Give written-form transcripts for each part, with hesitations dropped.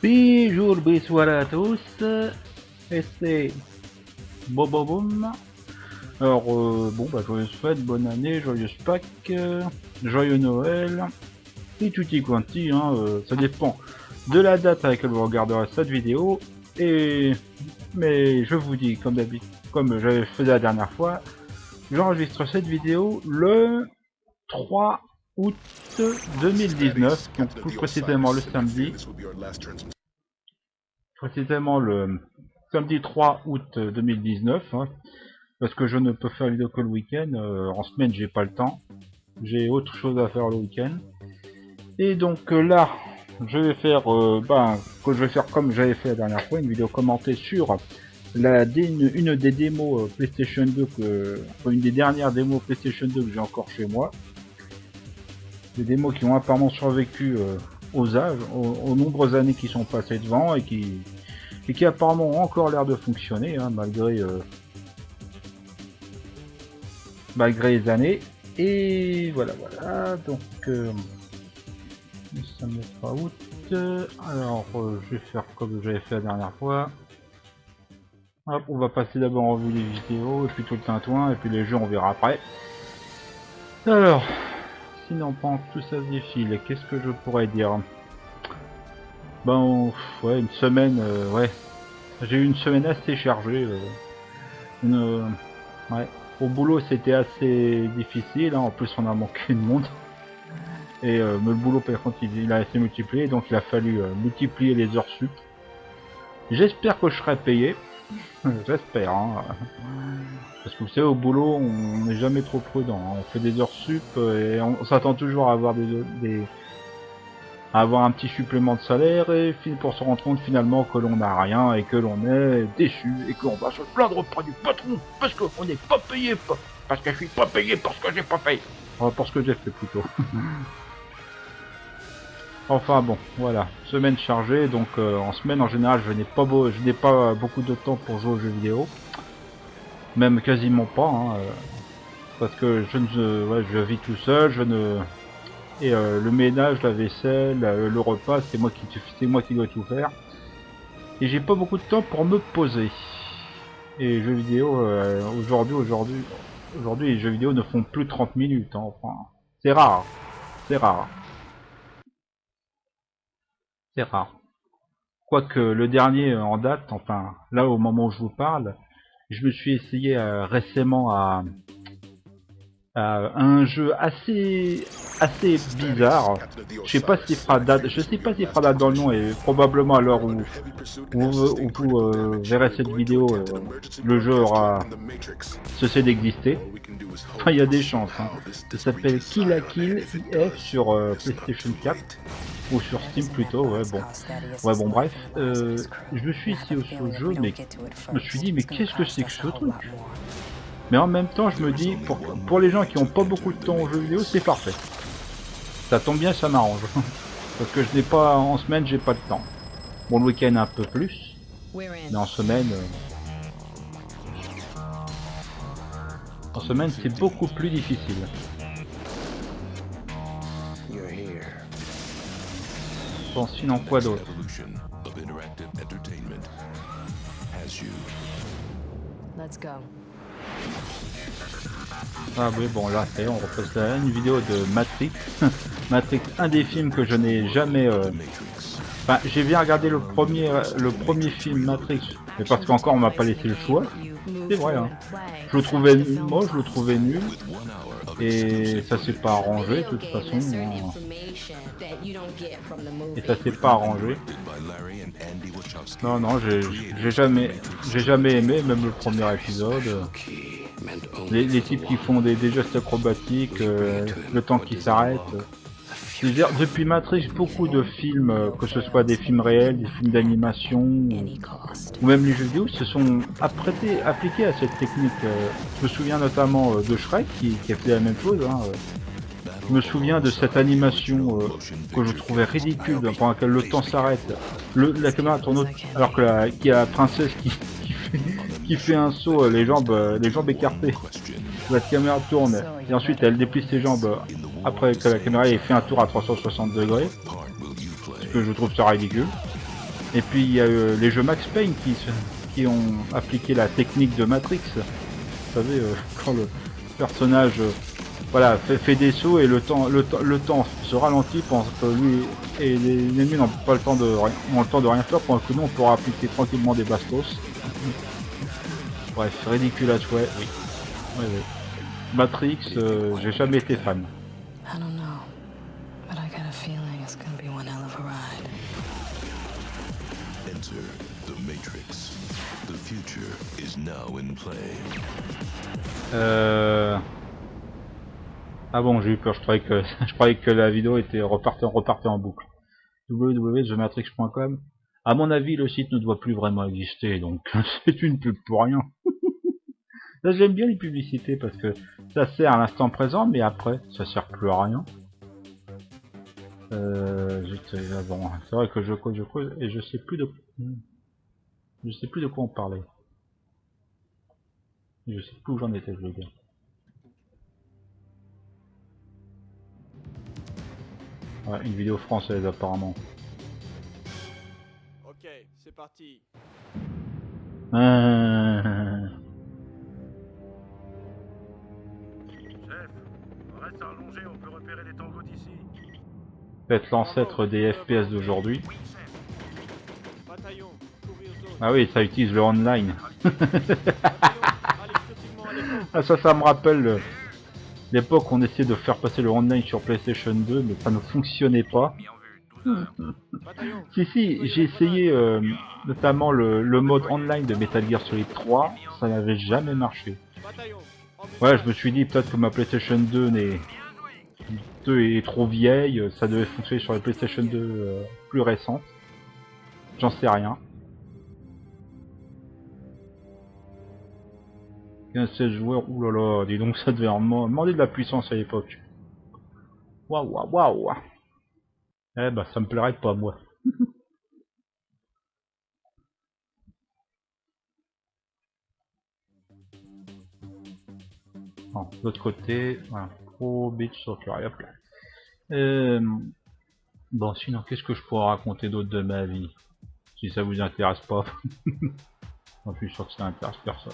Bonjour, bonsoir à tous, et c'est Boboboum. Alors, joyeuses fêtes, bonne année, joyeuse Pâques, joyeux Noël, et tutti quanti, ça dépend de la date à laquelle vous regarderez cette vidéo, mais je vous dis, comme d'habitude, comme j'avais fait la dernière fois, j'enregistre cette vidéo le 3 août 2019, donc plus précisément le samedi. Précisément le samedi 3 août 2019, parce que je ne peux faire vidéo que le week-end. En semaine, j'ai pas le temps. J'ai autre chose à faire le week-end. Et donc là, je vais faire, comme j'avais fait la dernière fois, une vidéo commentée sur une des démos PlayStation 2, une des dernières démos PlayStation 2 que j'ai encore chez moi. Des démos qui ont apparemment survécu aux âges, aux nombreuses années qui sont passées devant et qui apparemment ont encore l'air de fonctionner, malgré les années. Et voilà, donc nous sommes le 3 août. Alors je vais faire comme j'avais fait la dernière fois. Hop, on va passer d'abord en revue les vidéos, et puis tout le tintouin, et puis les jeux on verra après. Alors, sinon pendant que tout ça se défile, qu'est-ce que je pourrais dire? Ouais, une semaine, j'ai eu une semaine assez chargée. Au boulot c'était assez difficile, en plus on a manqué de monde. Et mais le boulot par contre il a été multiplié, donc il a fallu multiplier les heures sup. J'espère que je serai payé. J'espère, parce que vous savez, au boulot on n'est jamais trop prudent, on fait des heures sup et on s'attend toujours à avoir avoir un petit supplément de salaire, et pour se rendre compte finalement que l'on n'a rien et que l'on est déçu et qu'on va se plaindre auprès du patron parce qu'on n'est pas payé, parce que je suis pas payé parce que j'ai pas payé. Pour ce que j'ai fait plutôt. Enfin bon, voilà, semaine chargée, donc en semaine en général je n'ai pas beaucoup de temps pour jouer aux jeux vidéo, même quasiment pas, parce que je vis tout seul, et le ménage, la vaisselle, le repas, c'est moi qui dois tout faire. Et j'ai pas beaucoup de temps pour me poser. Et les jeux vidéo, aujourd'hui, les jeux vidéo ne font plus 30 minutes. Enfin, c'est rare. C'est rare. C'est rare. Quoique le dernier en date, enfin, là au moment où je vous parle, je me suis essayé récemment à un jeu assez bizarre. Je sais pas s'il fera date dans le nom, et probablement à l'heure où vous verrez cette vidéo, le jeu aura cessé d'exister. Enfin, il y a des chances. Ça s'appelle Kill la Kill IF sur PlayStation 4 ou sur Steam plutôt. Bref. Je me suis essayé au jeu, mais je me suis dit, mais qu'est-ce que c'est que ce truc? Mais en même temps, je me dis, pour les gens qui ont pas beaucoup de temps aux jeux vidéo, c'est parfait. Ça tombe bien, ça m'arrange. Parce que je n'ai pas, en semaine, j'ai pas de temps. Bon, le week-end un peu plus, mais en semaine, c'est beaucoup plus difficile. Bon, sinon quoi d'autre? Let's go. Ah oui, bon là, c'est on repasse là une vidéo de Matrix. Matrix, un des films que je n'ai jamais... Enfin, j'ai bien regardé le premier film Matrix, mais parce qu'encore on m'a pas laissé le choix. C'est vrai, je le trouvais nul, et ça s'est pas arrangé de toute façon. Et ça s'est pas arrangé. Non, j'ai jamais aimé, même le premier épisode. Les types qui font des gestes acrobatiques, le temps qui s'arrête. C'est-à-dire, depuis Matrix, beaucoup de films, que ce soit des films réels, des films d'animation, ou même les jeux vidéo, se sont appliqués à cette technique. Je me souviens notamment de Shrek, qui a fait la même chose. Je me souviens de cette animation que je trouvais ridicule, pendant laquelle le temps s'arrête. La caméra tourne alors qu'il y a la princesse qui fait un saut, les jambes écartées. La caméra tourne, et ensuite elle déplie ses jambes après que la caméra ait fait un tour à 360 degrés. Parce que je trouve ça ridicule. Et puis il y a les jeux Max Payne qui ont appliqué la technique de Matrix. Vous savez, quand le personnage voilà, fait des sauts et le temps se ralentit pendant que lui et les ennemis n'ont pas le temps de rien faire, pendant que nous on pourra appliquer tranquillement des bastos. Bref, Ridiculous, ouais, oui. Ouais, ouais. Matrix, j'ai jamais été fan. I don't know, but I got a feeling it's gonna be one hell of a ride. Enter the Matrix. The future is now in play. Ah bon, j'ai eu peur, je croyais que la vidéo était repartait en boucle. www.thematrix.com. À mon avis, le site ne doit plus vraiment exister, donc c'est une pub pour rien. Là, j'aime bien les publicités parce que ça sert à l'instant présent, mais après, ça sert plus à rien. Bon, c'est vrai que je cause, et je sais plus de quoi on parlait. Je sais plus où j'en étais, je veux dire. Ouais, une vidéo française apparemment. Ok, c'est parti. Chef, reste allongé, on peut repérer les tangos d'ici. Faites l'ancêtre des FPS d'aujourd'hui. Bataillon, courir zone. Ah oui, ça utilise le online. Allez, furtivement à l'épaule. Ah ça me rappelle l'époque où on essayait de faire passer le online sur PlayStation 2, mais ça ne fonctionnait pas. Bataillon, Si, j'ai essayé notamment le mode online de Metal Gear Solid 3, ça n'avait jamais marché. bataillon. Ouais, je me suis dit peut-être que ma PlayStation 2 est trop vieille, ça devait fonctionner sur la PlayStation 2 plus récente. J'en sais rien. 15-16 joueurs, oulala, dis donc ça devait demander de la puissance à l'époque. Waouh. Eh bah ça me plairait pas moi. Bon, de l'autre côté, voilà, Pro Beach Soccer, hop là. Bon, sinon, qu'est-ce que je pourrais raconter d'autre de ma vie? Si ça vous intéresse pas. Je suis sûr que ça intéresse personne.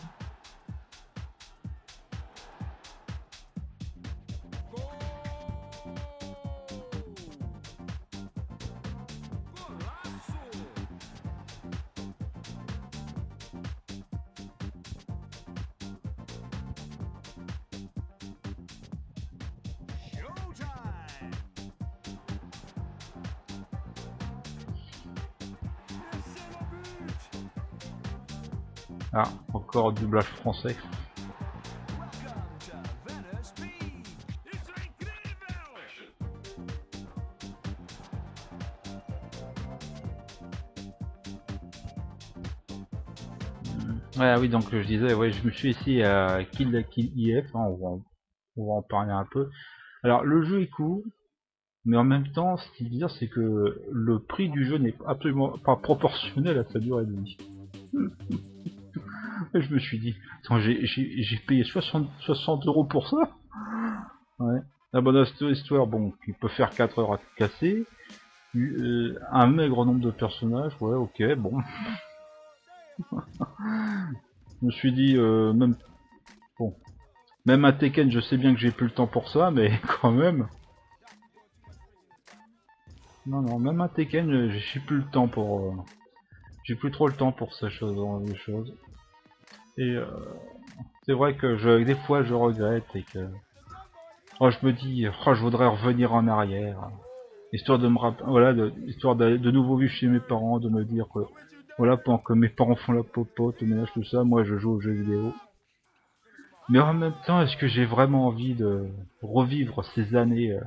Ah, encore doublage français. Ouais, oui, donc je disais, ouais, je me suis essayé à Kill la Kill IF, hein, on va en parler un peu. Alors, le jeu est cool, mais en même temps, ce qui est bizarre, c'est que le prix du jeu n'est absolument pas proportionnel à sa durée de vie. Et je me suis dit, attends, j'ai payé 60 € pour ça. Ouais. La bonne histoire, bon, qui peut faire 4 heures à casser. Un maigre nombre de personnages, ouais, ok, bon. Je me suis dit, même à Tekken, je sais bien que j'ai plus le temps pour ça, mais quand même. Non, même à Tekken, j'ai plus le temps pour... j'ai plus trop le temps pour ces choses. Et c'est vrai que des fois je regrette et que... Oh, je me dis, oh, je voudrais revenir en arrière. Histoire de me rappeler, voilà, histoire de nouveau vivre chez mes parents, de me dire que, voilà, pendant que mes parents font la popote, le ménage, tout ça, moi je joue aux jeux vidéo. Mais en même temps, est-ce que j'ai vraiment envie de revivre ces années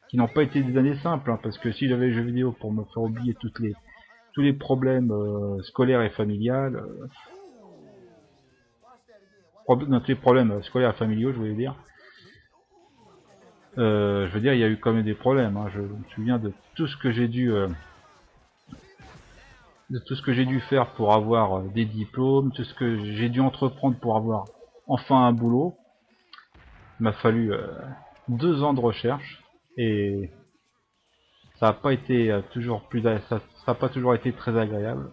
qui n'ont pas été des années simples, hein, parce que si j'avais les jeux vidéo pour me faire oublier tous les problèmes scolaires et familiales, tous les problèmes scolaires et familiaux, je voulais dire. Je veux dire, il y a eu quand même des problèmes. Hein. Je me souviens de tout ce que j'ai dû, faire pour avoir des diplômes, tout ce que j'ai dû entreprendre pour avoir enfin un boulot. Il m'a fallu 2 ans de recherche et ça a pas été ça a pas toujours été très agréable.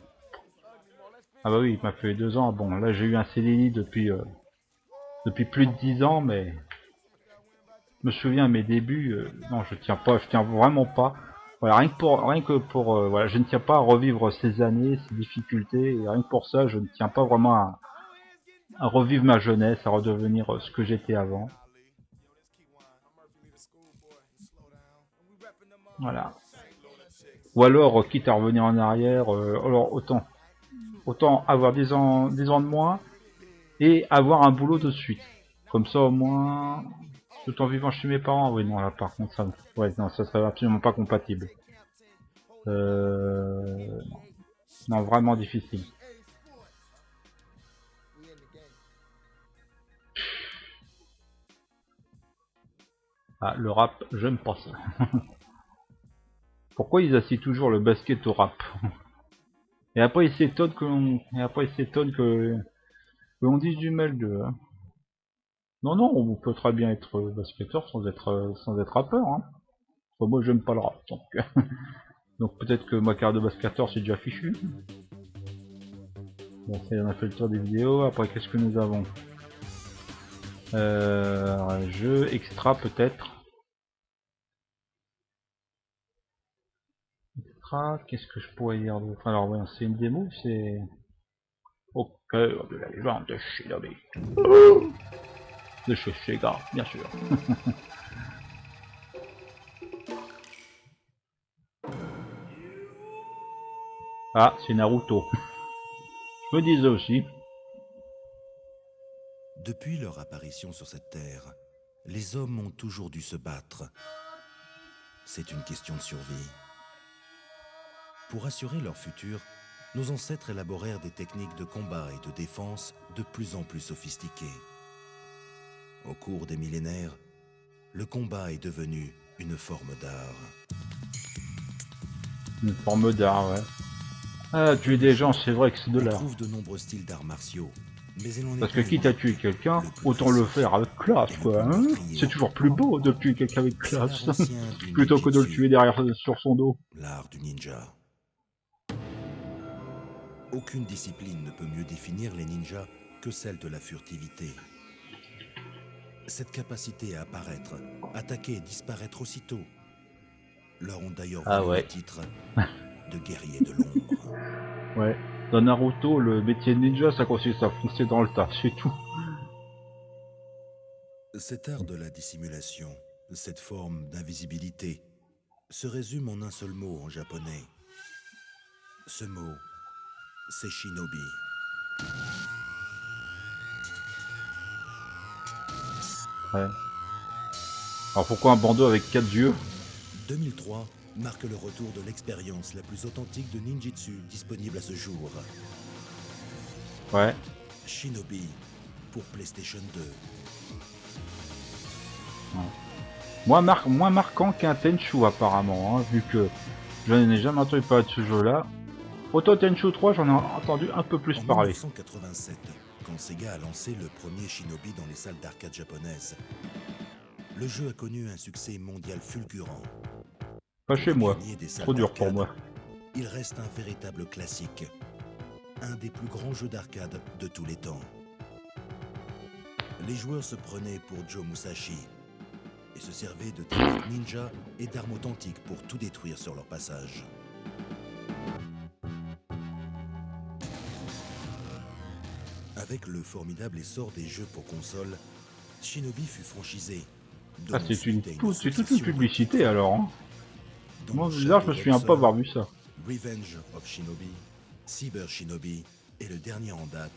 Ah bah oui, il m'a fait 2 ans. Bon, là j'ai eu un CDI depuis plus de 10 ans, mais je me souviens à mes débuts, non, je tiens vraiment pas. Voilà, rien que pour, voilà, je ne tiens pas à revivre ces années, ces difficultés, et rien que pour ça, je ne tiens pas vraiment à revivre ma jeunesse, à redevenir ce que j'étais avant. Voilà. Ou alors, quitte à revenir en arrière, alors autant avoir 10 ans de moins et avoir un boulot de suite. Comme ça, au moins, tout en vivant chez mes parents. Oui, non, là, par contre, ouais, non, ça serait absolument pas compatible. Non, non, vraiment difficile. Ah, le rap, j'aime pas ça. Pourquoi ils associent toujours le basket au rap? Et après ils s'étonnent que l'on dise du mal de. Hein. Non, non, on peut très bien être basketteur sans être rappeur. Hein. Enfin, moi j'aime pas le rap, donc, donc peut-être que ma carrière de basketteur c'est déjà fichu. Bon, ça y est, on a fait le tour des vidéos. Après, qu'est-ce que nous avons? Jeu extra peut-être. Qu'est-ce que je pourrais dire d'autre? Alors ouais, c'est une démo, c'est au cœur de la légende de Shinobi. De chez Sega, bien sûr. Ah, c'est Naruto. Je me disais aussi. Depuis leur apparition sur cette terre, les hommes ont toujours dû se battre. C'est une question de survie. Pour assurer leur futur, nos ancêtres élaborèrent des techniques de combat et de défense de plus en plus sophistiquées. Au cours des millénaires, le combat est devenu une forme d'art. Une forme d'art, ouais. Ah, tuer des gens, c'est vrai que c'est de On l'art. trouve de nombreux styles d'arts martiaux, mais il en est Parce que un quitte à tuer quelqu'un, le plus autant le précis faire avec classe, et le quoi. plus Hein, meurtrier. c'est toujours plus beau de tuer quelqu'un avec C'est l'art classe. ancien du Plutôt que de le ninjutsu, tuer derrière sur son dos. l'art du ninja. Aucune discipline ne peut mieux définir les ninjas que celle de la furtivité. Cette capacité à apparaître, attaquer et disparaître aussitôt leur ont d'ailleurs Ah valu ouais. le titre de guerrier de l'ombre. Ouais. Dans Naruto, le métier de ninja, ça consiste à foncer dans le tas, c'est tout. Cet art de la dissimulation, cette forme d'invisibilité, se résume en un seul mot en japonais. Ce mot, c'est shinobi. Ouais. Alors pourquoi un bandeau avec 4 yeux? 2003 marque le retour de l'expérience la plus authentique de ninjutsu disponible à ce jour. Ouais. Shinobi pour PlayStation 2. Moins marquant qu'un Tenchu apparemment, hein, vu que je n'ai jamais entendu parler de ce jeu-là. Autant Tenchu 3, j'en ai entendu un peu plus En parler. 1987, quand Sega a lancé le premier Shinobi dans les salles d'arcade japonaises, le jeu a connu un succès mondial fulgurant. Pas chez moi, Pionnier des salles trop dur pour d'arcade, moi. Il reste un véritable classique, un des plus grands jeux d'arcade de tous les temps. Les joueurs se prenaient pour Joe Musashi et se servaient de techniques ninja et d'armes authentiques pour tout détruire sur leur passage. Avec le formidable essor des jeux pour console, Shinobi fut franchisé. Ah, donnant c'est suite à toute une succession de publicité titres. alors. Hein. Dans Moi, bizarre, je me souviens Shadow pas of avoir vu ça. Revenge of Shinobi, Cyber Shinobi et le dernier en date,